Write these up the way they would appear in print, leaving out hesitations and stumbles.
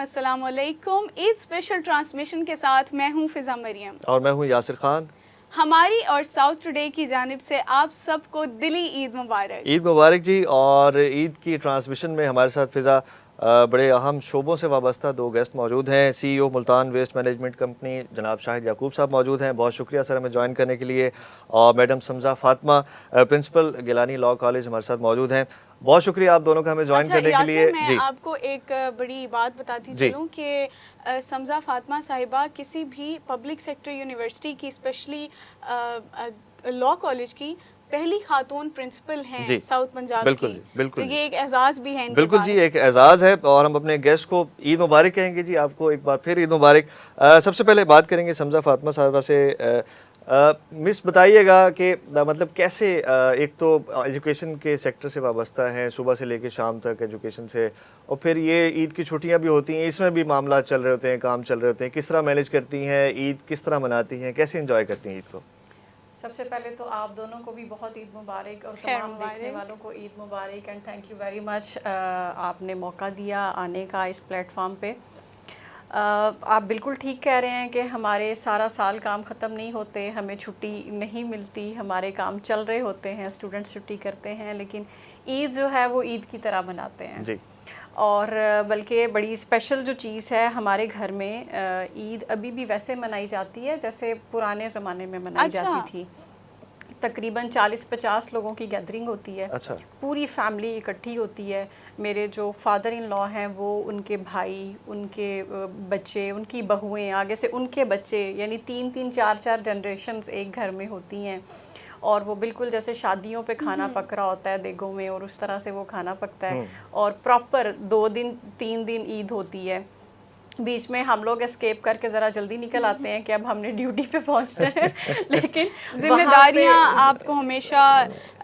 अस्सलाम वालेकुम। Eid special transmission के साथ मैं हूं फ़िज़ा मरियम और मैं हूं यासिर खान। हमारी और साउथ टुडे की जानिब से आप सबको दिली ईद मुबारक। ईद मुबारक जी। और ईद की ट्रांसमिशन में हमारे साथ फ़िज़ा बड़े अहम शोबों से वाबस्ता दो गेस्ट मौजूद हैं। CEO Multan waste management company जनाब शाहिद याकूब साहब मौजूद हैं, बहुत शुक्रिया सर हमें ज्वाइन करने के लिए। और madam Samza Fatima principal Gilani law college हमारे साथ मौजूद हैं, बहुत शुक्रिया आप दोनों का हमें ज्वाइन करने के लिए। मैं आपको एक बड़ी बात बताती चलूँ कि समज़ा फातिमा साहिबा किसी भी पब्लिक सेक्टर यूनिवर्सिटी की स्पेशली लॉ कॉलेज की पहली खातून प्रिंसिपल हैं साउथ पंजाब बिल्कुल, की। बिल्कुल तो ये एक एजाज़ भी है इनके बिल्कुल जी, एक एजाज़ है। और हम अपने गेस्ट को ईद मुबारक कहेंगे जी, आपको एक बार फिर ईद मुबारक। सबसे पहले बात करेंगे समज़ा फातिमा साहिबा से। मिस बताइएगा कि मतलब कैसे एक तो एजुकेशन के सेक्टर से वाबस्ता है, सुबह से लेकर शाम तक एजुकेशन से, और फिर ये ईद की छुट्टियां भी होती हैं, इसमें भी मामला चल रहे होते हैं, काम चल रहे होते हैं, किस तरह मैनेज करती हैं ईद, किस तरह मनाती हैं, कैसे एंजॉय करती हैं ईद को? सबसे पहले तो आप दोनों को भी बहुत ईद मुबारक और तमाम देखने वालों को ईद मुबारक and thank you very much आपने मौका दिया आने का इस प्लेटफॉर्म पे। आप बिल्कुल ठीक कह रहे हैं कि हमारे सारा साल काम ख़त्म नहीं होते, हमें छुट्टी नहीं मिलती, हमारे काम चल रहे होते हैं, स्टूडेंट्स छुट्टी करते हैं, लेकिन ईद जो है वो ईद की तरह मनाते हैं जी। और बल्कि बड़ी स्पेशल जो चीज़ है हमारे घर में, ईद अभी भी वैसे मनाई जाती है जैसे पुराने ज़माने में मनाई जाती थी। तकरीबन 40-50 लोगों की गैदरिंग होती है। पूरी फैमिली इकट्ठी होती है। मेरे जो फादर इन लॉ हैं वो, उनके भाई, उनके बच्चे, उनकी बहुएं, आगे से उनके बच्चे, यानी 3-3 4-4 जनरेशन्स एक घर में होती हैं। और वो बिल्कुल जैसे शादियों पे खाना पक रहा होता है देगों में, और उस तरह से वो खाना पकता है। और प्रॉपर 2 दिन 3 दिन ईद होती है। बीच में हम लोग एस्केप करके ज़रा जल्दी निकल आते हैं कि अब हमने ड्यूटी पे पहुंचना है लेकिन जिम्मेदारियां आपको हमेशा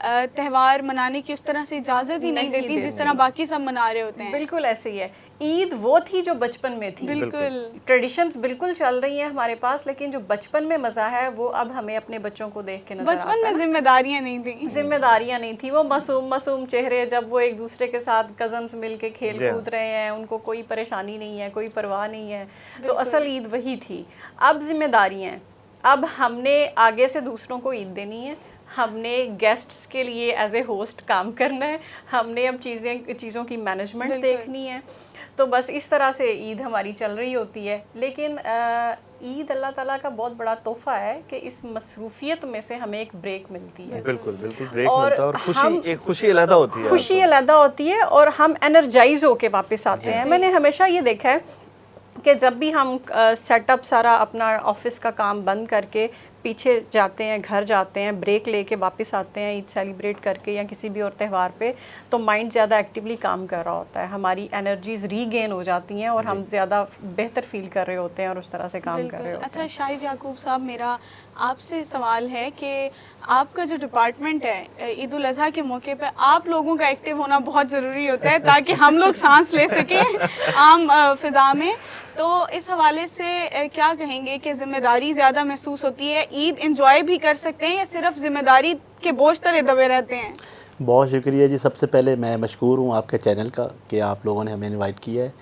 त्यौहार मनाने की उस तरह से इजाज़त ही नहीं देती जिस तरह बाकी सब मना रहे होते हैं। बिल्कुल ऐसे ही है। ईद वो थी जो बचपन में थी। बिल्कुल ट्रेडिशंस बिल्कुल चल रही हैं हमारे पास, लेकिन जो बचपन में मज़ा है वो अब हमें अपने बच्चों को देख के नजर आता है। बचपन में जिम्मेदारियां नहीं थी, वो मासूम चेहरे, जब वो एक दूसरे के साथ कजन्स मिल के खेल कूद रहे हैं, उनको कोई परेशानी नहीं है, कोई परवाह नहीं है। तो असल ईद वही थी। अब जिम्मेदारियाँ, अब हमने आगे से दूसरों को ईद देनी है, हमने गेस्ट्स के लिए एज ए होस्ट काम करना है, हमने अब चीज़ों की मैनेजमेंट देखनी है। तो बस इस तरह से ईद हमारी चल रही होती है। लेकिन ईद अल्लाह ताला का बहुत बड़ा तोहफ़ा है कि इस मसरूफियत में से हमें एक ब्रेक मिलती है। बिल्कुल बिल्कुल ब्रेक मिलता है, और एक खुशी अलहदा होती है। खुशी अलहदा होती है और हम एनर्जाइज होके वापस आते हैं। मैंने हमेशा ये देखा है कि जब भी हम सेटअप सारा अपना ऑफिस का काम बंद करके पीछे जाते हैं, घर जाते हैं, ब्रेक लेके वापस आते हैं ईद सेलिब्रेट करके या किसी भी और त्यौहार पे, तो माइंड ज़्यादा एक्टिवली काम कर रहा होता है, हमारी एनर्जीज रीगेन हो जाती हैं और हम ज़्यादा बेहतर फील कर रहे होते हैं और उस तरह से काम कर रहे होते हैं। अच्छा शाहिद याकूब साहब, मेरा आपसे सवाल है कि आपका जो डिपार्टमेंट है, ईद उल अज़हा के मौके पे आप लोगों का एक्टिव होना बहुत ज़रूरी होता है ताकि हम लोग सांस ले सकें आम फ़िज़ा में। तो इस हवाले से क्या कहेंगे कि ज़िम्मेदारी ज़्यादा महसूस होती है, ईद एंजॉय भी कर सकते हैं या सिर्फ ज़िम्मेदारी के बोझ तले दबे रहते हैं? बहुत शुक्रिया जी। सबसे पहले मैं मशकूर हूँ आपके चैनल का कि आप लोगों ने हमें इनवाइट किया है,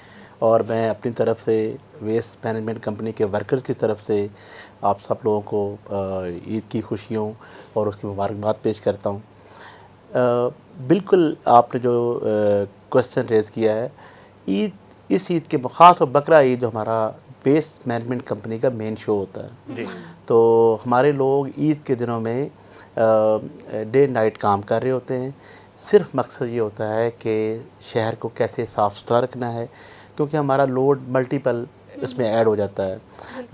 और मैं अपनी तरफ से वेस्ट मैनेजमेंट कंपनी के वर्कर्स की तरफ से आप सब लोगों को ईद की खुशियों और उसकी मुबारकबाद पेश करता हूँ। बिल्कुल आपने जो क्वेश्चन रेज़ किया है, इस ईद के ख़ास और बकरा ईद जो हमारा वेस्ट मैनेजमेंट कंपनी का मेन शो होता है जी। तो हमारे लोग ईद के दिनों में डे नाइट काम कर रहे होते हैं। सिर्फ मकसद ये होता है कि शहर को कैसे साफ़ सुथरा रखना है, क्योंकि हमारा लोड मल्टीपल उसमें ऐड हो जाता है।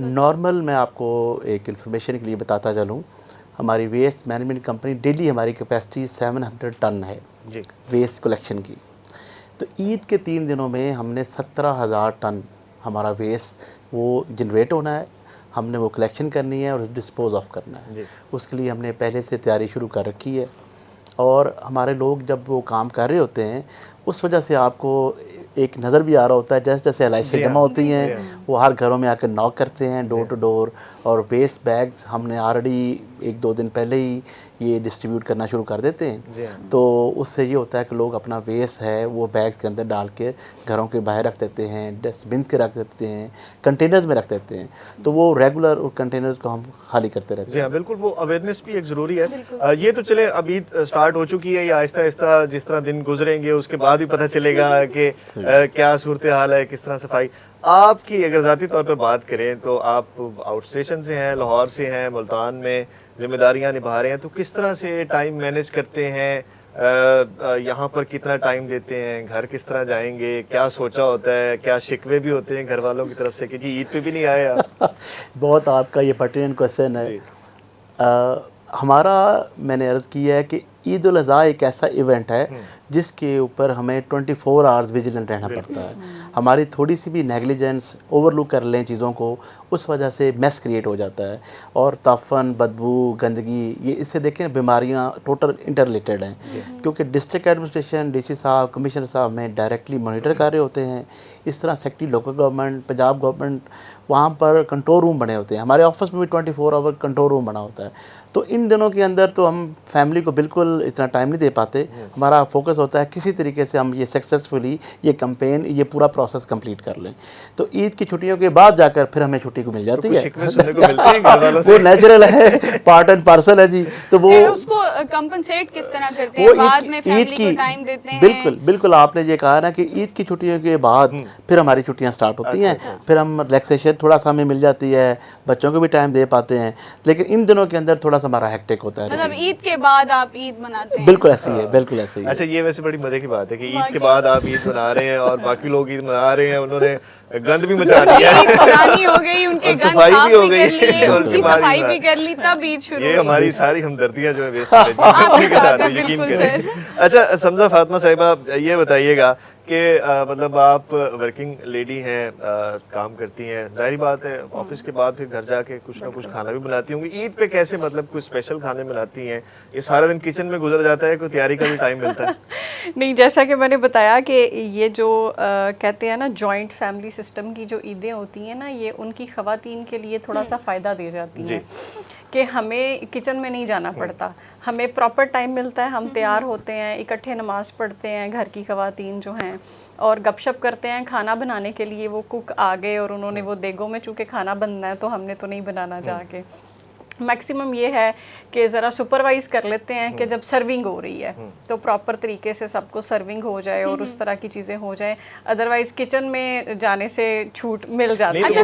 नॉर्मल मैं आपको एक इन्फॉर्मेशन के लिए बताता चलूँ, हमारी वेस्ट मैनेजमेंट कंपनी डेली हमारी कैपेसिटी 700 टन है जी वेस्ट कलेक्शन की। तो ईद के 3 दिनों में हमने 17,000 टन हमारा वेस्ट वो जनरेट होना है, हमने वो कलेक्शन करनी है और डिस्पोज ऑफ करना है। उसके लिए हमने पहले से तैयारी शुरू कर रखी है। और हमारे लोग जब वो काम कर रहे होते हैं, उस वजह से आपको एक नज़र भी आ रहा होता है जैसे जैसे एलआईसी जमा होती हैं वो हर घरों में आकर नॉक करते हैं डोर टू डोर, और वेस्ट बैग्स हमने ऑलरेडी 1-2 दिन पहले ही ये डिस्ट्रीब्यूट करना शुरू कर देते हैं। तो उससे ये होता है कि लोग अपना वेस्ट है वो बैग्स के अंदर डाल के घरों के बाहर रख देते हैं, डस्टबिन के रख देते हैं, कंटेनर्स में रख देते हैं, तो वो रेगुलर कंटेनर्स को हम खाली करते रहते हैं। जी हाँ, बिल्कुल, वो अवेयरनेस भी एक ज़रूरी है। ये तो चले अब ईद स्टार्ट हो चुकी है, या आहिस्ता आहिस्ता जिस तरह दिन गुजरेंगे उसके बाद ही पता चलेगा कि क्या सूरत हाल है, किस तरह सफाई। आपकी अगर ज़ाती तौर पर बात करें तो आप आउट स्टेशन से हैं, लाहौर से हैं, मुल्तान में जिम्मेदारियां निभा रहे हैं, तो किस तरह से टाइम मैनेज करते हैं, यहाँ पर कितना टाइम देते हैं, घर किस तरह जाएंगे, क्या सोचा होता है, क्या शिकवे भी होते हैं घर वालों की तरफ से कि जी ईद पे भी नहीं आए आप? बहुत आपका ये पर्टिनेंट क्वेश्चन है। हमारा मैंने अर्ज़ किया है कि ईद उल अज़हा एक ऐसा इवेंट है जिसके ऊपर हमें 24 आवर्स विजिलेंट रहना पड़ता है। हमारी थोड़ी सी भी नेग्लिजेंस, ओवरलुक कर लें चीज़ों को, उस वजह से मैस क्रिएट हो जाता है, और ताफ़न, बदबू, गंदगी, ये इससे देखें बीमारियां टोटल इंटरलेटेड हैं, क्योंकि डिस्ट्रिक्ट एडमिनिस्ट्रेशन, डीसी साहब, कमिश्नर साहब में डायरेक्टली मॉनिटर कर रहे होते हैं। इस तरह secretary local government, Punjab government, वहाँ पर कंट्रोल रूम बने होते हैं। हमारे ऑफिस में भी 24 आवर कंट्रोल रूम बना होता है। तो इन दिनों के अंदर तो हम फैमिली को बिल्कुल इतना टाइम नहीं दे पाते। हमारा फोकस होता है किसी तरीके से हम ये सक्सेसफुली ये कैंपेन, ये पूरा प्रोसेस कंप्लीट कर लें। तो ईद की छुट्टियों के बाद जाकर फिर हमें छुट्टी को मिल जाती है। सुनने को मिलते हैं घर वालों से। वो नेचुरल है, पार्ट एंड पार्सल है जी। तो वो उसको कंपनसेट किस तरह करते हैं, बाद में फैमिली को टाइम देते हैं? बिल्कुल बिल्कुल, आपने ये कहा ना कि ईद की छुट्टियों के बाद फिर हमारी छुट्टियां स्टार्ट होती हैं, फिर हम रिलैक्सेशन थोड़ा सा हमें मिल जाती है, बच्चों को भी टाइम दे पाते हैं। लेकिन इन दिनों के अंदर थोड़ा सा हमारा हेक्टिक होता है। मतलब ईद के बाद आप ईद मनाते हैं? बिल्कुल ऐसी है, बिल्कुल ऐसी है। अच्छा, ये वैसे बड़ी मजे की बात है कि ईद के बाद आप ईद मना रहे हैं और बाकी लोग ईद मना रहे हैं, उन्होंने गंद भी मचा दिया है, पुरानी हो गई, उनके गंद सफाई साफ भी हो भी गई, कर लिए, और उनकी बीमारी सफाई भी भी कर ली, तब ईद शुरू ये हो हमारी सारी हमदर्दियां जो है वेस्ट कर रही हैं के साथ है, यकीन बिल्कुल करें। अच्छा समझा फातिमा साहिबा, ये बताइएगा कि मतलब आप वर्किंग लेडी हैं, काम करती हैं, जाहिर बात है ऑफिस के बाद फिर घर जाके कुछ ना कुछ खाना भी बनाती होंगी। ईद पे कैसे मतलब कुछ स्पेशल खाने बनाती हैं? ये सारा दिन किचन में गुजर जाता है, कोई तैयारी का भी टाइम मिलता है? नहीं, जैसा कि मैंने बताया कि ये जो कहते हैं ना जॉइंट फैमिली सिस्टम की जो ईदें होती हैं ना, ये उनकी ख़वातीन के लिए थोड़ा सा फ़ायदा दे जाती हैं कि हमें किचन में नहीं जाना पड़ता, हमें प्रॉपर टाइम मिलता है, हम तैयार होते हैं, इकट्ठे नमाज़ पढ़ते हैं, घर की ख़वातीन जो हैं, और गपशप करते हैं। खाना बनाने के लिए वो कुक आ गए और उन्होंने वो देगों में चूँकि खाना बनना है तो हमने तो नहीं बनाना जाके। मैक्सिमम ये है कि ज़रा सुपरवाइज कर लेते हैं कि जब सर्विंग हो रही है तो प्रॉपर तरीके से सबको सर्विंग हो जाए और उस तरह की चीज़ें हो जाए, अदरवाइज किचन में जाने से छूट मिल जाती है। अच्छा,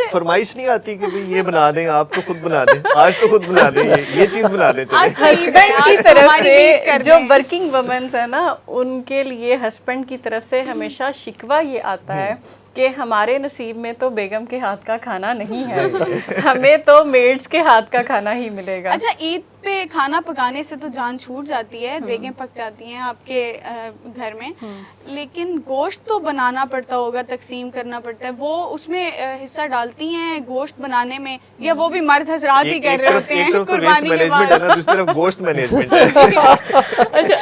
फरमाइश नहीं आती कि भाई ये बना दें, आप तो खुद बना दें, आज तो खुद बना दें, ये चीज़ बना दें। हस्बैंड की तरफ से जो वर्किंग वुमेन्स है ना, उनके लिए हस्बैंड की तरफ से हमेशा शिकवा ये आता है कि हमारे नसीब में तो बेगम के हाथ का खाना नहीं है, हमें तो मेड्स के हाथ का खाना ही मिलेगा। अच्छा, ईद पे खाना पकाने से तो जान छूट जाती है, देगें पक जाती हैं आपके घर में, लेकिन गोश्त तो बनाना पड़ता होगा, तकसीम करना पड़ता है, वो उसमें हिस्सा डालती हैं गोश्त बनाने में, या वो भी मर्द हजरात ही कर रहे होते हैं कुर्बानी के बाद? दूसरी तरफ गोश्त मैनेजमेंट है। अच्छा,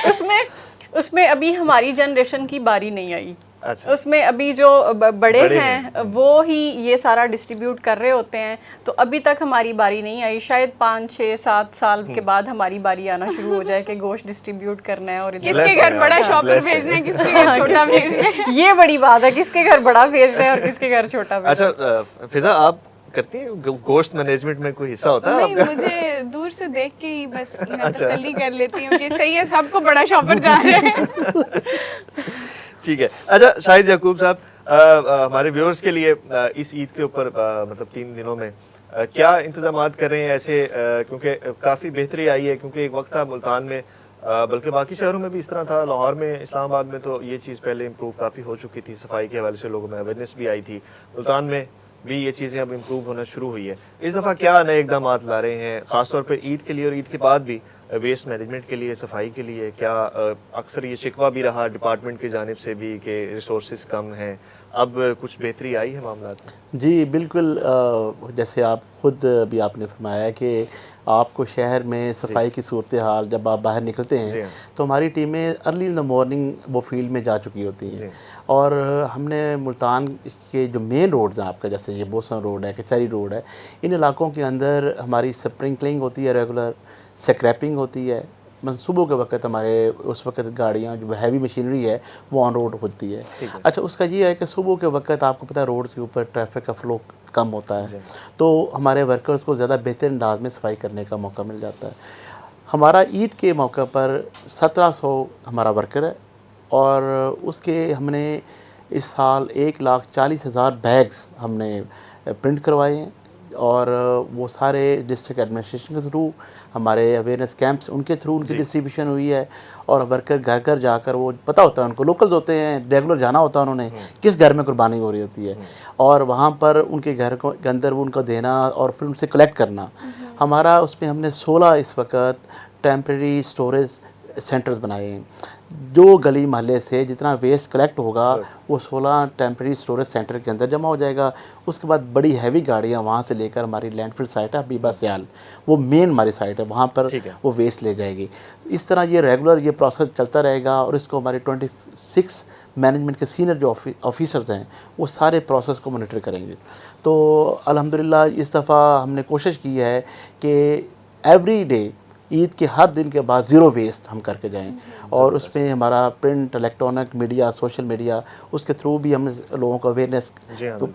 उसमें अभी हमारी जनरेशन की बारी नहीं आई। अच्छा। उसमें अभी जो बड़े हैं वो ही ये सारा डिस्ट्रीब्यूट कर रहे होते हैं, तो अभी तक हमारी बारी नहीं आई। शायद 5, 6, 7 साल के बाद हमारी बारी आना शुरू हो जाए कि गोश्त डिस्ट्रीब्यूट करना है। और किसके घर बड़ा शॉपर भेजना है, किसके घर छोटा भेजना है, ये बड़ी बात है, किसके घर बड़ा भेजना है और किसके घर छोटा भेजना है। अच्छा फिजा, आप करती हैं गोश्त मैनेजमेंट में, कोई हिस्सा होता है? नहीं, मुझे दूर से देख के ही बस मैं तसल्ली कर लेती हूँ कि सही है, सबको बड़ा शॉपर जा रहे हैं। ठीक है। अच्छा शाहिद याकूब साहब, हमारे व्यूअर्स के लिए इस ईद के ऊपर मतलब 3 दिनों में क्या इंतजामात कर रहे हैं ऐसे, क्योंकि काफ़ी बेहतरी आई है, क्योंकि एक वक्त था मुल्तान में, बल्कि बाकी शहरों में भी इस तरह था, लाहौर में, इस्लामाबाद में तो ये चीज़ पहले इम्प्रूव काफ़ी हो चुकी थी, सफाई के हवाले से लोगों में अवेयरनेस भी आई थी, मुल्तान में भी ये चीज़ें अब इम्प्रूव होना शुरू हुई है। इस दफ़ा क्या नए इक़दाम ला रहे हैं ख़ासतौर पर ईद के लिए और ईद के बाद भी वेस्ट मैनेजमेंट के लिए, सफाई के लिए? क्या अक्सर ये शिकवा भी रहा डिपार्टमेंट की जानिब से भी कि रिसोर्सेज कम हैं, अब कुछ बेहतरी आई है मामला में? जी बिल्कुल, जैसे आप खुद अभी आपने फरमाया कि آپ کو شہر میں صفائی کی صورتحال جب آپ باہر نکلتے ہیں تو ہماری ٹیمیں ارلی ان دا مارننگ وہ فیلڈ میں جا چکی ہوتی ہیں، اور ہم نے ملتان کے جو مین روڈز ہیں آپ کا، جیسے یہ بوسن روڈ ہے، کچہری روڈ ہے، ان علاقوں کے اندر ہماری سپرنکلنگ ہوتی ہے، ریگولر سکریپنگ ہوتی ہے، منصوبوں کے وقت ہمارے اس وقت گاڑیاں جو ہیوی مشینری ہے وہ آن روڈ ہوتی ہے۔ اچھا، اس کا یہ ہے کہ صبح کے وقت آپ کو پتہ ہے روڈ کے اوپر ٹریفک کا فلو کم ہوتا ہے، تو ہمارے ورکرز کو زیادہ بہتر انداز میں صفائی کرنے کا موقع مل جاتا ہے۔ ہمارا عید کے موقع پر 1700 ہمارا ورکر ہے، اور اس کے ہم نے اس سال 1,40,000 بیگز ہم نے پرنٹ کروائے ہیں، اور وہ سارے ڈسٹرکٹ ایڈمنسٹریشن کے تھرو، ہمارے اویئرنیس کیمپس ان کے تھرو ان کی ڈسٹریبیوشن ہوئی ہے، اور ورکر گھر گھر جا کر، وہ پتہ ہوتا ہے ان کو، لوکلز ہوتے ہیں، ریگولر جانا ہوتا ہے انہوں نے کس گھر میں قربانی ہو رہی ہوتی ہے، اور وہاں پر ان کے گھر کے اندر وہ ان کو دینا اور پھر ان سے کلیکٹ کرنا۔ ہمارا اس میں ہم نے 16 اس وقت ٹیمپریری اسٹوریج سینٹرز بنائے ہیں، جو گلی محلے سے جتنا ویسٹ کلیکٹ ہوگا وہ 16 ٹیمپریری اسٹوریج سینٹر کے اندر جمع ہو جائے گا۔ اس کے بعد بڑی ہیوی گاڑیاں وہاں سے لے کر ہماری لینڈ فل سائٹ ہے حبیبہ سیال، وہ مین ہماری سائٹ ہے، وہاں پر وہ ویسٹ لے جائے گی۔ اس طرح یہ ریگولر یہ پروسیس چلتا رہے گا، اور اس کو ہمارے 26 مینجمنٹ کے سینئر جو آفیسرز ہیں وہ سارے پروسیس کو مانیٹر کریں گے۔ تو الحمدللہ اس دفعہ ہم نے کوشش کی ہے کہ ایوری ڈے، عید کے ہر دن کے بعد 0 ویسٹ ہم کر کے جائیں، اور اس میں ہمارا print, electronic media, social media, اس کے تھرو بھی ہم لوگوں کو اویئرنیس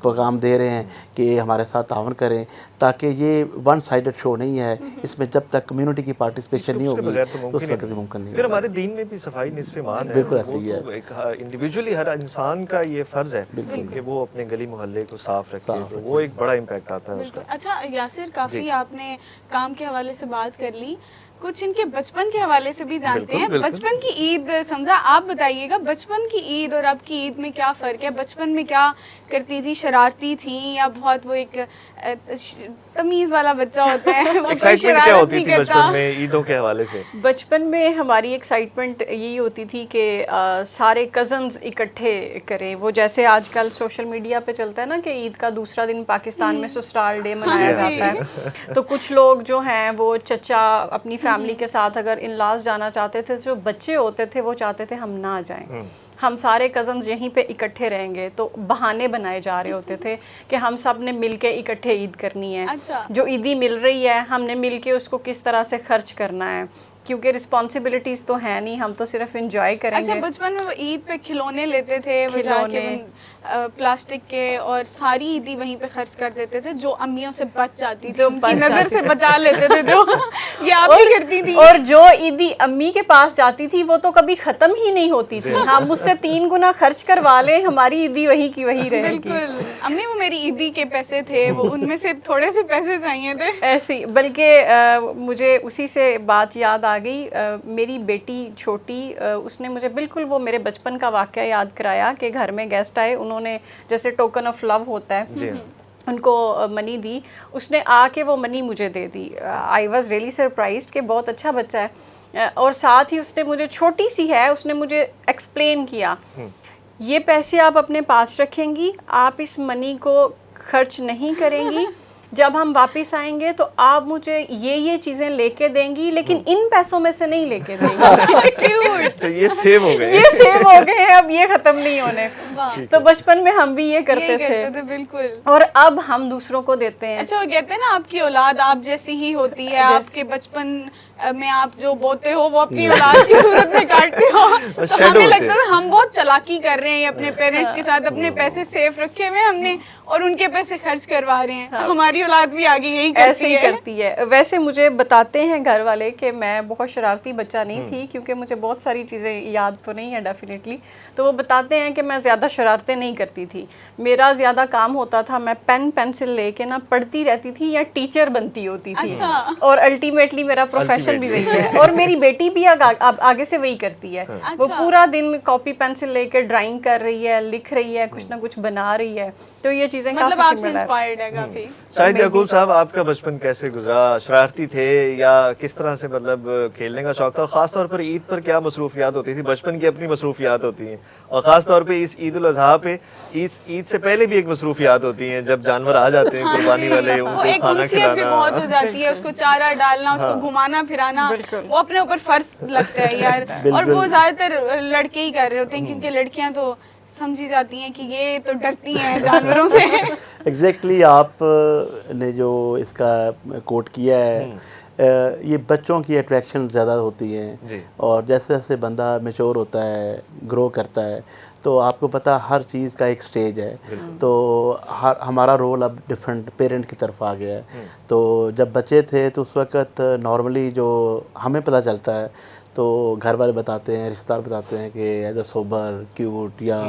پیغام دے رہے ہیں کہ ہمارے ساتھ تعاون کریں، تاکہ یہ ون سائڈڈ شو نہیں ہے، اس میں جب تک کمیونٹی کی پارٹیسپیشن نہیں ہوگی تو اس وقت ممکن نہیں ہے۔ پھر ہمارے دین میں بھی صفائی نصف ایمان ہے، بالکل ایسے ہی ہے، ایک انڈیویجولی ہر انسان کا یہ فرض ہے کہ وہ اپنے گلی محلے کو صاف رکھے، تو وہ ایک بڑا امپیکٹ آتا ہے اس کا۔ اچھا یاسر، کافی آپ نے کام کے حوالے سے بات کر لی، کچھ ان کے بچپن کے حوالے سے بھی جانتے ہیں۔ بچپن کی عید سمجھا، آپ بتائیے گا بچپن کی عید اور اب کی عید میں کیا فرق ہے؟ بچپن میں کیا کرتی تھی؟ شرارتی تھیں یا بہت وہ ایک تمیز والا بچہ ہوتا ہے، وہ کوئی کیا ہوتی شرارت نہیں تھی کرتا؟ بچپن میں عیدوں کے حوالے سے؟ بچپن میں ہماری ایکسائٹمنٹ یہی ہوتی تھی کہ سارے کزنز اکٹھے کریں، وہ جیسے آج کل سوشل میڈیا پہ چلتا ہے نا کہ عید کا دوسرا دن پاکستان میں سسرال ڈے منایا جاتا ہے، تو کچھ لوگ جو ہیں وہ چچا اپنی فیملی کے ساتھ اگر ان لاز جانا چاہتے تھے، جو بچے ہوتے تھے وہ چاہتے تھے ہم نہ جائیں، ہم سارے کزنز یہیں پہ اکٹھے رہیں گے، تو بہانے بنائے جا رہے ہوتے تھے کہ ہم سب نے مل کے اکٹھے عید کرنی ہے، جو عیدی مل رہی ہے ہم نے مل کے اس کو کس طرح سے خرچ کرنا ہے، کیونکہ رسپانسبلٹیز تو ہیں نہیں، ہم تو صرف انجوائے کریں گے۔ اچھا، بچپن میں وہ عید پہ کھلونے لیتے تھے، وہ جا کے پلاسٹک کے، اور ساری عیدی وہیں پہ خرچ کر دیتے تھے، جو امیوں سے بچ جاتی تھی، ان کی نظر سے بچا لیتے تھے، جو یہ آپ بھی کرتی تھی۔ اور جو عیدی امی کے پاس جاتی تھی وہ تو کبھی ختم ہی نہیں ہوتی تھی، ہم اس سے 3 گنا خرچ کروا لیں، ہماری عیدی وہی کی وہی رہے گی۔ بالکل، امی وہ میری عیدی کے پیسے تھے، وہ ان میں سے تھوڑے سے پیسے چاہیے تھے ایسی، بلکہ مجھے اسی سے بات یاد آ گئی، میری بیٹی چھوٹی، اس نے مجھے بالکل وہ میرے بچپن کا واقعہ یاد کرایا کہ گھر میں گیسٹ آئے، انہوں نے جیسے ٹوکن آف لو ہوتا ہے ان کو منی دی، اس نے آ کے وہ منی مجھے دے دی۔ آئی واز ریئلی سرپرائزڈ کہ بہت اچھا بچہ ہے، اور ساتھ ہی اس نے مجھے، چھوٹی سی ہے، اس نے مجھے ایکسپلین کیا یہ پیسے آپ اپنے پاس رکھیں گی، آپ اس منی کو خرچ نہیں کریں گی، جب ہم واپس آئیں گے تو آپ مجھے یہ چیزیں لے کے دیں گی، لیکن ان پیسوں میں سے نہیں لے کے دیں گی۔ یہ سیو ہو گئے، یہ سیو ہو گئے ہیں، اب یہ ختم نہیں ہونے۔ تو بچپن میں ہم بھی یہ کرتے تھے، بالکل، اور اب ہم دوسروں کو دیتے ہیں۔ اچھا، وہ کہتے ہیں نا آپ کی اولاد آپ جیسی ہی ہوتی ہے، آپ کے بچپن میں آپ جو بوتے ہو وہ اپنی اولاد کی صورت میں کاٹتے ہو، تو ہمیں لگتا ہے ہم بہت چالاکی کر رہے ہیں اپنے پیرنٹس کے ساتھ، اپنے پیسے سیف رکھے ہوئے ہم نے اور ان کے پیسے خرچ کروا رہے ہیں، ہماری اولاد بھی آگے یہی ایسے ہی کرتی ہے۔ ویسے مجھے بتاتے ہیں گھر والے کہ میں بہت شرارتی بچہ نہیں تھی، کیونکہ مجھے بہت ساری چیزیں یاد تو نہیں ہے ڈیفینیٹلی، تو وہ بتاتے ہیں کہ میں زیادہ شرارتیں نہیں کرتی تھی، میرا زیادہ کام ہوتا تھا میں پین پینسل لے کے نا پڑھتی رہتی تھی یا ٹیچر بنتی ہوتی تھی، اور الٹیمیٹلی میرا پروفیشن بھی وہی ہے، اور میری بیٹی بھی آگے سے وہی کرتی ہے، وہ پورا دن کاپی پینسل لے کے ڈرائنگ کر رہی ہے، لکھ رہی ہے، کچھ نہ کچھ بنا رہی ہے، تو یہ چیزیں مطلب آپ سے انسپائرڈ ہے کافی۔ شاہد یعقوب صاحب، آپ کا بچپن کیسے گزرا؟ شرارتی تھے یا کس طرح سے مطلب کھیلنے کا شوق تھا؟ خاص طور پر عید پر کیا مصروفیات ہوتی تھی؟ بچپن کی اپنی مصروفیات ہوتی ہیں، اور خاص طور پہ اس عید الاضحیٰ پہ، عید سے پہلے بھی ایک مصروفیات ہوتی ہیں جب جانور آ جاتے ہیں قربانی والے، ان وہ کو ایک کھانا انسیت بھی کھلانا. بہت ہو جاتی ہے، اس کو چارہ ڈالنا، اس کو گھمانا پھرانا، وہ اپنے اوپر فرض لگتا ہے یار. اور وہ زیادہ تر لڑکے ہی کر رہے ہوتے ہیں، کیونکہ لڑکیاں تو سمجھی جاتی ہیں کہ یہ تو ڈرتی ہیں جانوروں سے. ایگزیکٹلی آپ نے جو اس کا کوٹ کیا ہے، یہ بچوں کی اٹریکشن زیادہ ہوتی ہیں، اور جیسے جیسے بندہ میچور ہوتا ہے، گرو کرتا ہے، تو آپ کو پتہ ہر چیز کا ایک سٹیج ہے. تو ہمارا رول اب ڈفرینٹ پیرنٹ کی طرف آ گیا ہے. تو جب بچے تھے تو اس وقت نارملی جو ہمیں پتہ چلتا ہے تو گھر والے بتاتے ہیں، رشتہ دار بتاتے ہیں کہ ایز اے سوبر، کیوٹ یا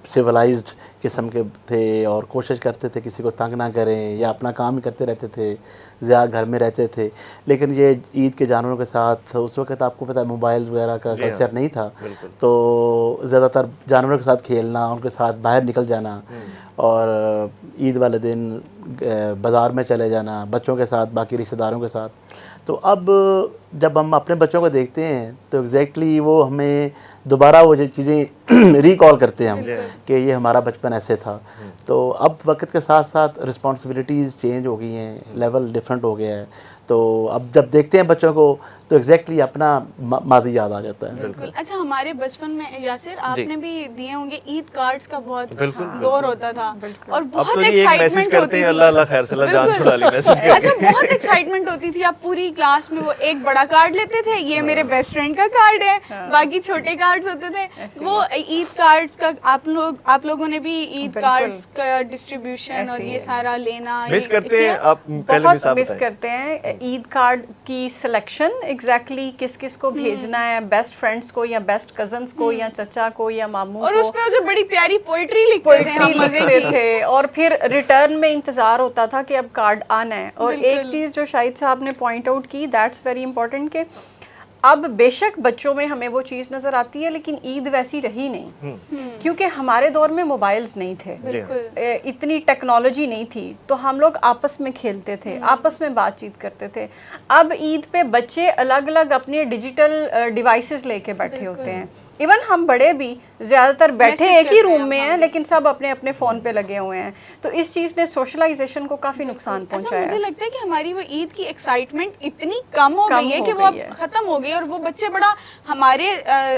سویلائزڈ قسم کے تھے، اور کوشش کرتے تھے کسی کو تنگ نہ کریں، یا اپنا کام ہی کرتے رہتے تھے، زیادہ گھر میں رہتے تھے. لیکن یہ عید کے جانوروں کے ساتھ اس وقت آپ کو پتہ ہے موبائل وغیرہ کا کلچر نہیں تھا، تو زیادہ تر جانوروں کے ساتھ کھیلنا، ان کے ساتھ باہر نکل جانا، اور عید والے دن بازار میں چلے جانا بچوں کے ساتھ، باقی رشتہ داروں کے ساتھ. تو اب جب ہم اپنے بچوں کو دیکھتے ہیں تو ایگزیکٹلی وہ ہمیں دوبارہ وہ جو چیزیں ریکال کرتے ہیں ہم کہ یہ ہمارا بچپن ایسے تھا. تو اب وقت کے ساتھ ساتھ رسپانسبلٹیز چینج ہو گئی ہیں، لیول ڈفرینٹ ہو گیا ہے. تو اب جب دیکھتے ہیں بچوں کو تو ایگزیکٹلی اپنا ماضی یاد آ جاتا ہے. بالکل. اچھا، ہمارے بچپن میں یاسر آپ نے بھی دیے ہوں گے، عید کارڈز کا بہت دور ہوتا تھا، اور بہت ایکسائٹمنٹ ہوتی تھی. اللہ اللہ خیر صلاح جان چھڑا لی میسج کرتے. اچھا، بہت ایکسائٹمنٹ ہوتی تھی. آپ پوری کلاس میں وہ ایک بڑا کارڈ لیتے تھے، یہ میرے بیسٹ فرینڈ کا کارڈ ہے، باقی چھوٹے کارڈز ہوتے تھے. وہ عید کارڈز کا آپ لوگوں نے بھی عید کارڈز کا ڈسٹریبیوشن اور یہ سارا لینا مس کرتے ہیں آپ؟ پہلے بہت مس کرتے ہیں عید کارڈ کی سلیکشن، ایگزیکٹلی کس کس کو بھیجنا ہے، بیسٹ فرینڈس کو یا بیسٹ کزنس کو یا چچا کو یا ماموں کو. اور اس پہ جو بڑی پیاری پوئٹری لکھتے تھے ہم مزے تھے، اور پھر ریٹرن میں انتظار ہوتا تھا کہ اب کارڈ آنا ہے. اور ایک چیز جو شاہد صاحب نے پوائنٹ آؤٹ کی، دیٹس ویری امپورٹنٹ، کہ اب بے شک بچوں میں ہمیں وہ چیز نظر آتی ہے، لیکن عید ویسی رہی نہیں، کیونکہ ہمارے دور میں موبائلز نہیں تھے، اتنی ٹیکنالوجی نہیں تھی، تو ہم لوگ آپس میں کھیلتے تھے، آپس میں بات چیت کرتے تھے. اب عید پہ بچے الگ الگ اپنے ڈیجیٹل ڈیوائسز لے کے بیٹھے ہوتے ہیں. ایون ہم بڑے بھی زیادہ تر بیٹھے ایک ہی روم میں ہیں، لیکن سب اپنے اپنے فون پہ لگے ہوئے ہیں. تو اس چیز نے سوشلائزیشن کو کافی نقصان پہنچایا. مجھے لگتا ہے کہ ہماری وہ عید کی ایکسائٹمنٹ اتنی کم ہو گئی ہے کہ وہ اب ختم ہو گئی، اور وہ بچے بڑا ہمارے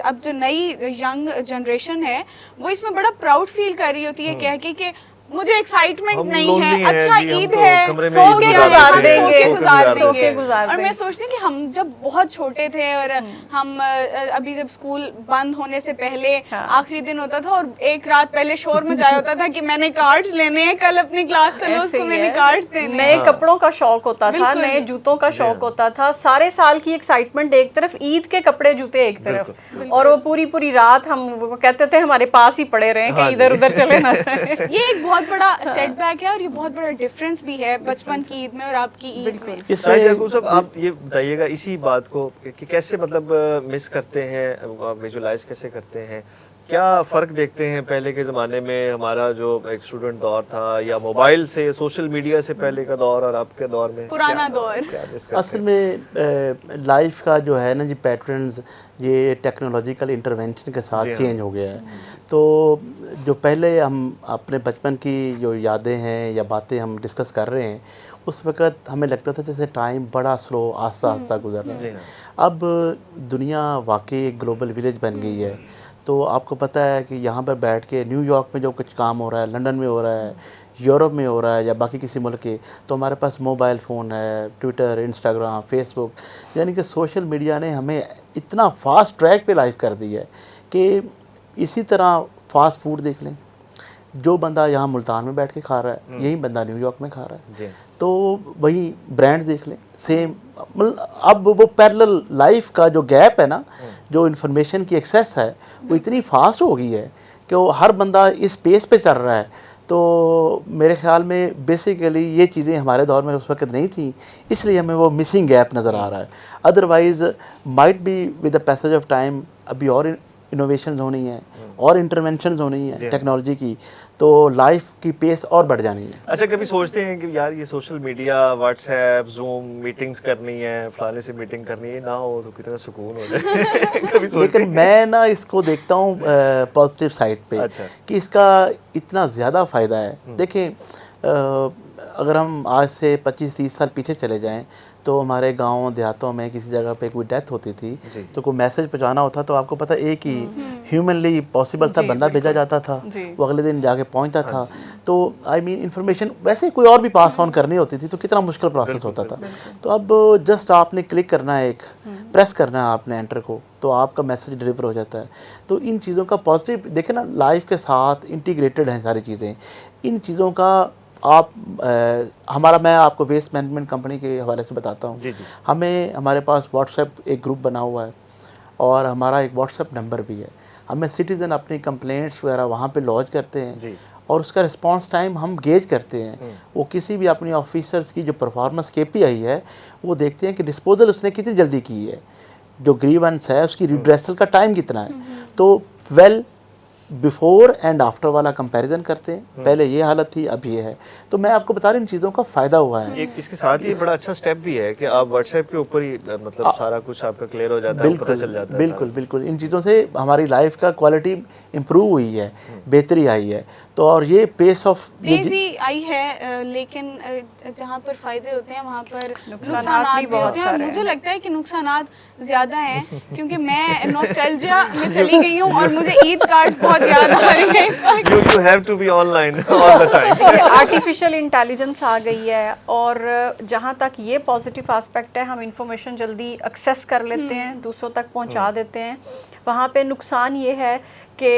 اب جو نئی ینگ جنریشن ہے وہ اس میں بڑا پراؤڈ فیل کر رہی ہوتی ہے کہہ کے کہ مجھے ایکسائٹمنٹ نہیں ہے، اچھا عید ہے، سو کے گزار دیں گے. اور میں سوچتی ہوں کہ ہم جب بہت چھوٹے تھے اور ہم ابھی جب اسکول بند ہونے سے پہلے آخری دن ہوتا تھا اور ایک رات پہلے شور مچایا ہوتا تھا کہ میں نے کارڈز لینے ہیں، کل اپنی کلاس فیلوز کو میں نے کارڈز دینے. نئے کپڑوں کا شوق ہوتا تھا، نئے جوتوں کا شوق ہوتا تھا، سارے سال کی ایکسائٹمنٹ ایک طرف، عید کے کپڑے جوتے ایک طرف، اور وہ پوری رات ہم کہتے تھے ہمارے پاس ہی پڑے رہیں کہ ادھر ادھر چلے نہ جائیں. یہ ایک بہت بڑا سیٹ بیک ہے، اور یہ بہت بڑا ڈفرینس بھی ہے بچپن کی عید میں اور آپ کی عید میں. یعقوب صاحب آپ یہ بتائیے گا اسی بات کو کہ کیسے مطلب مس کرتے ہیں، ویژولائز کیسے کرتے ہیں، کیا فرق دیکھتے ہیں پہلے کے زمانے میں ہمارا جو ایک اسٹوڈنٹ دور تھا، یا موبائل سے سوشل میڈیا سے پہلے کا دور اور آپ کے دور میں پرانا دور؟ اصل میں لائف کا جو ہے نا جی پیٹرنز، یہ ٹیکنالوجیکل انٹرونشن کے ساتھ چینج ہو گیا ہے. تو جو پہلے ہم اپنے بچپن کی جو یادیں ہیں یا باتیں ہم ڈسکس کر رہے ہیں، اس وقت ہمیں لگتا تھا جیسے ٹائم بڑا سلو آہستہ آہستہ گزر رہا ہے. اب دنیا واقعی ایک گلوبل ولیج بن گئی ہے. تو آپ کو پتہ ہے کہ یہاں پر بیٹھ کے نیو یارک میں جو کچھ کام ہو رہا ہے، لنڈن میں ہو رہا ہے، یورپ میں ہو رہا ہے، یا باقی کسی ملک کے، تو ہمارے پاس موبائل فون ہے، ٹویٹر، انسٹاگرام، فیس بک، یعنی کہ سوشل میڈیا نے ہمیں اتنا فاسٹ ٹریک پہ لائف کر دی ہے کہ اسی طرح فاسٹ فوڈ دیکھ لیں، جو بندہ یہاں ملتان میں بیٹھ کے کھا رہا ہے یہی بندہ نیو یارک میں کھا رہا ہے. تو وہی برانڈ دیکھ لیں، سیم. اب وہ پیرلل لائف کا جو گیپ ہے نا، جو انفارمیشن کی ایکسیس ہے وہ اتنی فاسٹ ہو گئی ہے کہ وہ ہر بندہ اس پیس پہ چل رہا ہے. تو میرے خیال میں بیسیکلی یہ چیزیں ہمارے دور میں اس وقت نہیں تھیں، اس لیے ہمیں وہ مسنگ گیپ نظر آ رہا ہے. Otherwise might be with the passage of time ابھی اور इनोवेशंस होनी है और इंटरवेंशंस होनी है टेक्नोलॉजी की, तो लाइफ की पेस और बढ़ जानी है। अच्छा, कभी सोचते हैं कि यार ये social media, WhatsApp, zoom meetings करनी है, फलाने से मीटिंग करनी है, ना हो तो कितना सुकून हो जाए? कभी सोचते लेकिन मैं ना इसको देखता हूँ पॉजिटिव साइड पे, अच्छा। कि इसका इतना ज़्यादा फ़ायदा है। देखें, अगर हम आज से 25-30 साल पीछे चले जाएं तो हमारे गाँव देहातों में किसी जगह पे कोई डेथ होती थी तो कोई मैसेज पहुँचाना होता तो आपको पता एक ही ह्यूमनली पॉसिबल था, बंदा भेजा जाता था, वो अगले दिन जाके पहुँचता था। तो आई मीन इंफॉर्मेशन वैसे कोई और भी पास ऑन करनी होती थी तो कितना मुश्किल प्रोसेस होता था। तो अब जस्ट आपने क्लिक करना है, एक प्रेस करना है आपने एंटर को, तो आपका मैसेज डिलीवर हो जाता है। तो इन चीज़ों का पॉजिटिव देखें ना, लाइफ के साथ इंटीग्रेटेड हैं सारी चीज़ें। इन चीज़ों का आप मैं आपको वेस्ट मैनेजमेंट कंपनी के हवाले से बताता हूँ। हमारे पास व्हाट्सएप एक ग्रुप बना हुआ है और हमारा एक व्हाट्सएप नंबर भी है। हमें सिटीज़न अपनी कंप्लेंट्स वगैरह वहाँ पे लॉन्च करते हैं और उसका रिस्पांस टाइम हम गेज करते हैं। वो किसी भी अपनी ऑफिसर्स की जो परफॉर्मेंस KPI है वो देखते हैं कि डिस्पोजल उसने कितनी जल्दी की है, जो ग्रीवेंस है उसकी रिड्रेसल का टाइम कितना है। तो बिफोर एंड आफ्टर वाला कंपैरिजन करते हैं, पहले ये हालत थी अब ये है। तो मैं आपको बता रहा हूँ इन चीज़ों का फ़ायदा हुआ है। एक इसके साथ ही बड़ा अच्छा स्टेप भी है कि आप व्हाट्सएप के ऊपर ही मतलब सारा कुछ आपका क्लियर हो जाता है, पता चल जाता है। बिल्कुल इन चीज़ों से हमारी लाइफ का क्वालिटी इम्प्रूव हुई है, बेहतरी आई है। तो और ये पेस ऑफ तेजी आई है, लेकिन जहाँ पर फायदे होते हैं वहाँ पर नुकसान भी होते हैं। और मुझे लगता है कि नुकसान ज़्यादा हैं क्योंकि मैं नॉस्टैल्जिया में चली गई हूँ और मुझे ईद कार्ड्स बहुत याद आ रही हैं इस वक्त। You have to be online all the time. Artificial intelligence आ गई है और जहाँ तक ये पॉजिटिव एस्पेक्ट है, हम इंफॉर्मेशन जल्दी एक्सेस कर लेते हैं, दूसरों तक पहुँचा देते हैं। वहाँ पे नुकसान ये है कि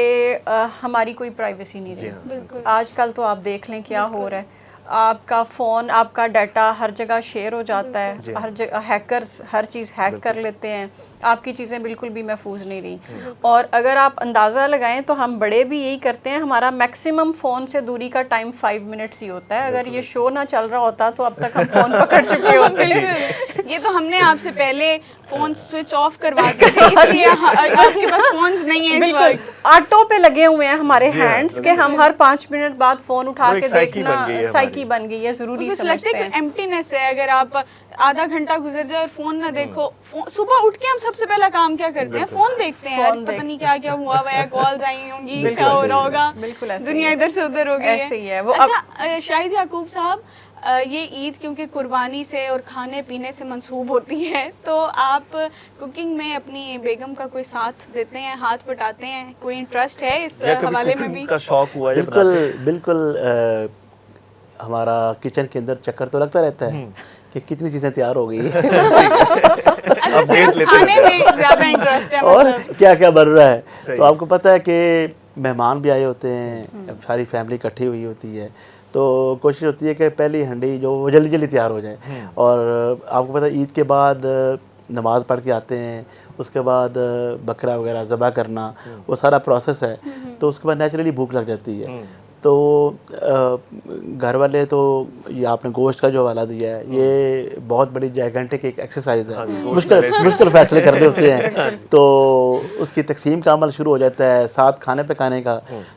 हमारी कोई प्राइवेसी नहीं रही। आजकल तो आप देख लें क्या हो रहा है, आपका फ़ोन, आपका डाटा हर जगह शेयर हो जाता है, हर जगह हैकर्स हर चीज़ हैक कर लेते हैं, आपकी चीज़ें बिल्कुल भी महफूज नहीं रही। और अगर आप अंदाज़ा लगाएं तो हम बड़े भी यही करते हैं, हमारा मैक्सिमम फ़ोन से दूरी का टाइम 5 मिनट्स ही होता है। अगर ये शो ना चल रहा होता तो अब तक हम फ़ोन पकड़ चुके होते। ये तो हमने आपसे पहले फ़ोन स्विच ऑफ करवा दिए थे, इसलिए आपके पास फ़ोन्स नहीं है इस वक्त। ऑटो पे लगे हुए हैं हमारे हैंड्स के, हम हर 5 मिनट बाद फ़ोन उठा के देखना साइकी बन गई है, ज़रूरी समझते हैं। एम्प्टीनेस है, अगर आप आधा घंटा गुजर जाए और फोन ना देखो। सुबह उठ के हम सबसे पहला काम क्या करते हैं? फोन देखते हैं, पता नहीं क्या क्या हुआ हुआ है, कॉल्स आई होंगी, क्या हो रहा होगा, दुनिया इधर से उधर हो गई है। अच्छा शाहिद याकूब साहब, ये ईद क्योंकि कुर्बानी से और खाने पीने से मंसूब होती है, तो आप कुकिंग में अपनी बेगम का कोई साथ देते हैं, हाथ बटाते हैं, कोई इंटरेस्ट है इस हवाले में भी? का शौक हुआ है? बिल्कुल हमारा किचन के अंदर चक्कर तो लगता रहता है कि कितनी चीज़ें तैयार हो गई है। खाने में ज़्यादा इंटरेस्ट है और क्या क्या बन रहा है। तो आपको पता है कि मेहमान भी आए होते हैं, सारी फैमिली इकट्ठी हुई होती है, तो कोशिश होती है कि पहली हंडी जो वो जल्दी जल्दी तैयार हो जाए। और आपको पता है ईद के बाद नमाज़ पढ़ के आते हैं, उसके बाद बकरा वगैरह ज़बह करना, वो सारा प्रोसेस है। तो उसके बाद नेचुरली भूख लग जाती है। तो घर वाले तो ये आपने गोश्त का जो हवाला दिया है, ये बहुत बड़ी जाइगेंटिक एक एक्सरसाइज है, मुश्किल फैसले करने होते हैं। तो उसकी तकसीम का अमल शुरू हो जाता है, साथ खाने पकाने का।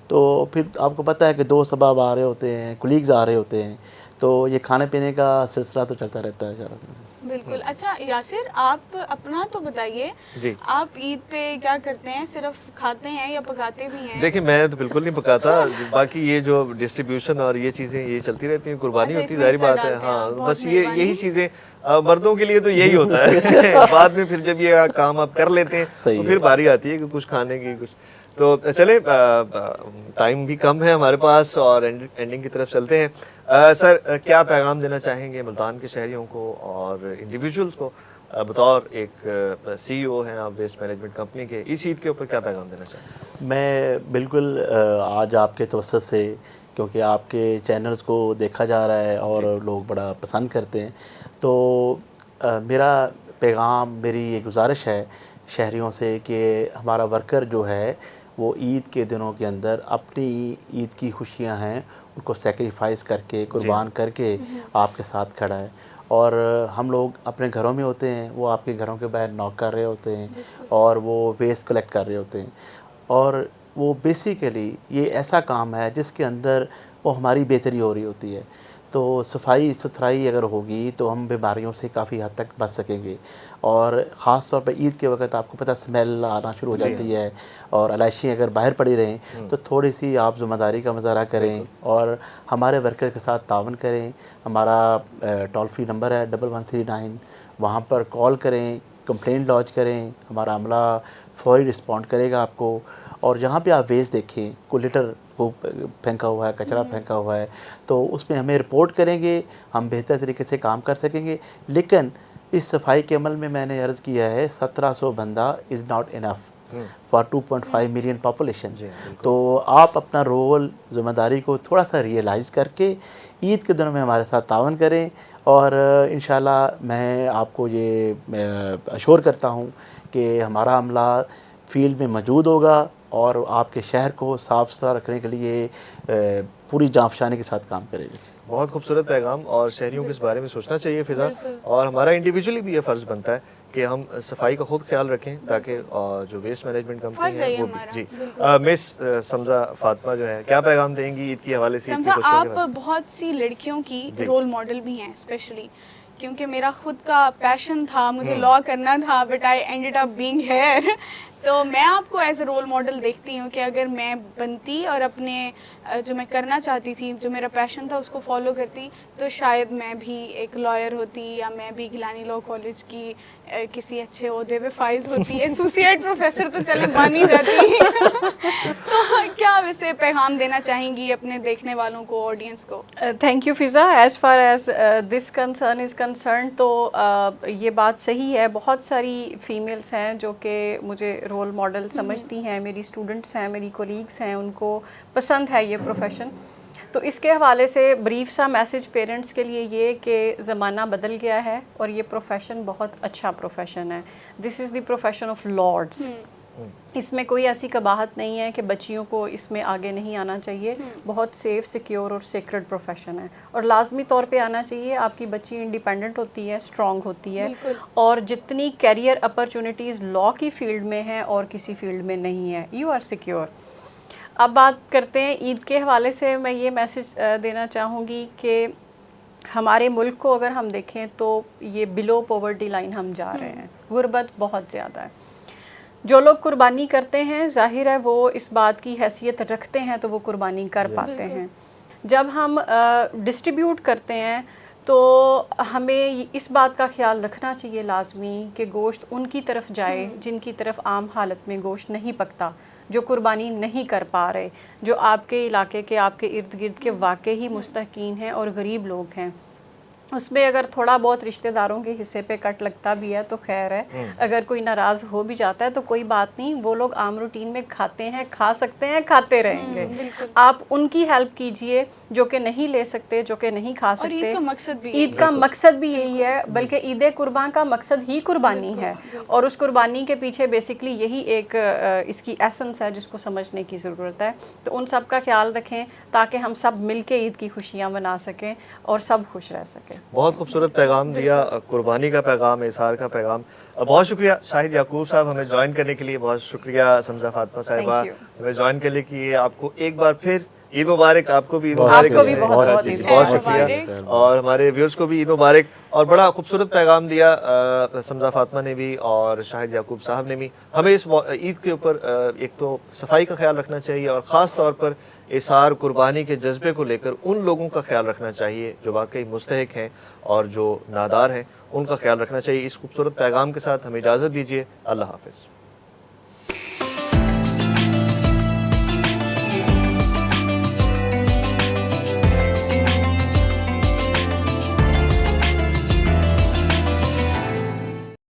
तो फिर आपको पता है कि दोस्त अहबाब आ रहे होते हैं, कुलीग्स आ रहे होते हैं, तो ये खाने पीने का सिलसिला तो चलता रहता है। बिल्कुल। अच्छा यासिर, आप अपना तो बताइए, आप ईद पे क्या करते हैं? सिर्फ खाते हैं या पकाते भी हैं? देखिए मैं तो बिल्कुल नहीं पकाता, बाकी ये जो डिस्ट्रीब्यूशन और ये चीज़ें ये चलती रहती हैं, कुर्बानी होती है, जाहिर बात है। हाँ, बस यही चीज़ें मर्दों के लिए तो यही होता है। बाद में फिर जब ये काम आप कर लेते हैं तो फिर बारी आती है कि कुछ खाने की कुछ। तो चले, टाइम भी कम है हमारे पास और एंडिंग की तरफ चलते हैं। सर, क्या पैगाम देना चाहेंगे मुल्तान के शहरियों को और इंडिविजुअल्स को? बतौर एक CEO हैं आप वेस्ट मैनेजमेंट कंपनी के, इस ईद के ऊपर क्या पैगाम देना चाहेंगे? मैं बिल्कुल आज आपके तवज्जुह से, क्योंकि आपके चैनल्स को देखा जा रहा है और लोग बड़ा पसंद करते हैं, तो मेरा पैगाम, मेरी ये गुजारिश है शहरियों से कि हमारा वर्कर जो है वो ईद के दिनों के अंदर अपनी ईद की खुशियां हैं उनको सेक्रीफाइस करके, कुर्बान करके आपके साथ खड़ा है। और हम लोग अपने घरों में होते हैं, वो आपके घरों के बाहर नॉक कर रहे होते हैं और वो वेस्ट कलेक्ट कर रहे होते हैं। اور وہ بیسیکلی یہ ایسا کام ہے جس کے اندر وہ ہماری بہتری ہو رہی ہوتی ہے. تو صفائی ستھرائی اگر ہوگی تو ہم بیماریوں سے کافی حد تک بچ سکیں گے. اور خاص طور پہ عید کے وقت آپ کو پتہ اسمیل آنا شروع ہو جاتی ہے, اور علائشیں اگر باہر پڑی رہیں تو تھوڑی سی آپ ذمہ داری کا مظاہرہ کریں اور ہمارے ورکر کے ساتھ تعاون کریں. ہمارا ٹول فری نمبر ہے 1139, وہاں پر کال کریں, کمپلین لانچ کریں, ہمارا عملہ فوری رسپونڈ کرے گا آپ کو. اور جہاں پہ آپ ویسٹ دیکھیں کوئی لٹر پھینکا ہوا ہے, کچرا پھینکا ہوا ہے, تو اس میں ہمیں رپورٹ کریں گے, ہم بہتر طریقے سے کام کر سکیں گے. لیکن اس صفائی کے عمل میں نے عرض کیا ہے 1700 بندہ is not enough for 2.5 million population. تو آپ اپنا رول ذمہ داری کو تھوڑا سا ریئلائز کر کے عید کے دنوں میں ہمارے ساتھ تعاون کریں. اور انشاءاللہ میں آپ کو یہ اشور کرتا ہوں کہ ہمارا عملہ فیلڈ میں موجود ہوگا اور آپ کے شہر کو صاف ستھرا رکھنے کے لیے پوری جانفشانی کے ساتھ کام کرے گا. بہت خوبصورت پیغام, اور شہریوں کو اس بارے میں سوچنا چاہیے فضا, اور ہمارا انڈیویجولی بھی یہ فرض بنتا ہے کہ ہم صفائی کا خود خیال رکھیں تاکہ جو ویسٹ مینجمنٹ کمپنی ہے وہ بھی. جی مس سمجھا فاطمہ جو ہے کیا پیغام دیں گی عید کے حوالے سے؟ سمجھا آپ بہت سی لڑکیوں کی رول ماڈل بھی ہیں, اسپیشلی کیونکہ میرا خود کا پیشن تھا, مجھے لا کرنا تھا, but I ended up being here. تو میں آپ کو ایز اے رول ماڈل دیکھتی ہوں کہ اگر میں بنتی اور اپنے جو میں کرنا چاہتی تھی, جو میرا پیشن تھا, اس کو فالو کرتی تو شاید میں بھی ایک لائر ہوتی, یا میں بھی گیلانی لا کالج کی کسی اچھے عہدے پہ فائز ہوتی. ایسوسیٹ پروفیسر تو چلے بن ہی جاتی. تو کیا ویسے پیغام دینا چاہیں گی اپنے دیکھنے والوں کو, آڈینس کو؟ تھینک یو فضا. As far as this concern is concern, تو یہ بات صحیح ہے. بہت ساری فیمیلس ہیں جو کہ مجھے رول ماڈل سمجھتی ہیں, میری اسٹوڈنٹس ہیں, میری کولیگس ہیں, ان کو پسند ہے یہ پروفیشن. تو اس کے حوالے سے بریف سا میسج پیرنٹس کے لیے یہ کہ زمانہ بدل گیا ہے اور یہ پروفیشن بہت اچھا پروفیشن ہے. دس از دی پروفیشن آف لارڈس. اس میں کوئی ایسی قباحت نہیں ہے کہ بچیوں کو اس میں آگے نہیں آنا چاہیے. بہت سیف, سیکیور اور سیکرڈ پروفیشن ہے, اور لازمی طور پہ آنا چاہیے. آپ کی بچی انڈیپینڈنٹ ہوتی ہے, اسٹرانگ ہوتی ہے, اور جتنی کیریئر اپرچونیٹیز لا کی فیلڈ میں ہیں اور کسی فیلڈ میں نہیں ہے, یو آر سیکیور. اب بات کرتے ہیں عید کے حوالے سے. میں یہ میسج دینا چاہوں گی کہ ہمارے ملک کو اگر ہم دیکھیں تو یہ بلو پاورٹی لائن ہم جا رہے ہیں. غربت بہت زیادہ ہے. جو لوگ قربانی کرتے ہیں ظاہر ہے وہ اس بات کی حیثیت رکھتے ہیں تو وہ قربانی کر پاتے ہیں. جب ہم ڈسٹریبیوٹ کرتے ہیں تو ہمیں اس بات کا خیال رکھنا چاہیے لازمی کہ گوشت ان کی طرف جائے جن کی طرف عام حالت میں گوشت نہیں پکتا, جو قربانی نہیں کر پا رہے, جو آپ کے علاقے کے, آپ کے ارد گرد کے واقعی مستحقین ہیں اور غریب لوگ ہیں. اس میں اگر تھوڑا بہت رشتہ داروں کے حصے پہ کٹ لگتا بھی ہے تو خیر ہے, اگر کوئی ناراض ہو بھی جاتا ہے تو کوئی بات نہیں, وہ لوگ عام روٹین میں کھاتے ہیں, کھا سکتے ہیں, کھاتے رہیں گے. آپ ان کی ہیلپ کیجئے جو کہ نہیں لے سکتے, جو کہ نہیں کھا سکتے. عید کا مقصد بھی یہی ہے, بلکہ عید قربان کا مقصد ہی قربانی ہے, اور اس قربانی کے پیچھے بیسکلی یہی ایک اس کی ایسنس ہے جس کو سمجھنے کی ضرورت ہے. تو ان سب کا خیال رکھیں تاکہ ہم سب مل کے عید کی خوشیاں منا سکیں اور سب خوش رہ سکیں. بہت خوبصورت پیغام دیا, قربانی کا پیغام, اظہار کا پیغام. بہت شکریہ شاہد یعقوب صاحب ہمیں جوائن کرنے کے لیے. بہت شکریہ سمجھا فاطمہ صاحبہ ہمیں جوائن کرنے کے لیے. آپ کو ایک بار پھر عید مبارک. آپ کو بھی عید مبارک. بہت شکریہ, اور ہمارے ویورز کو بھی عید مبارک. اور بڑا خوبصورت پیغام دیا سمجھا فاطمہ نے بھی اور شاہد یعقوب صاحب نے بھی. ہمیں اس عید کے اوپر ایک تو صفائی کا خیال رکھنا چاہیے, اور خاص طور پر اظہار قربانی کے جذبے کو لے کر ان لوگوں کا خیال رکھنا چاہیے جو واقعی مستحق ہیں اور جو نادار ہیں, ان کا خیال رکھنا چاہیے. اس خوبصورت پیغام کے ساتھ ہمیں اجازت دیجیے. اللہ حافظ.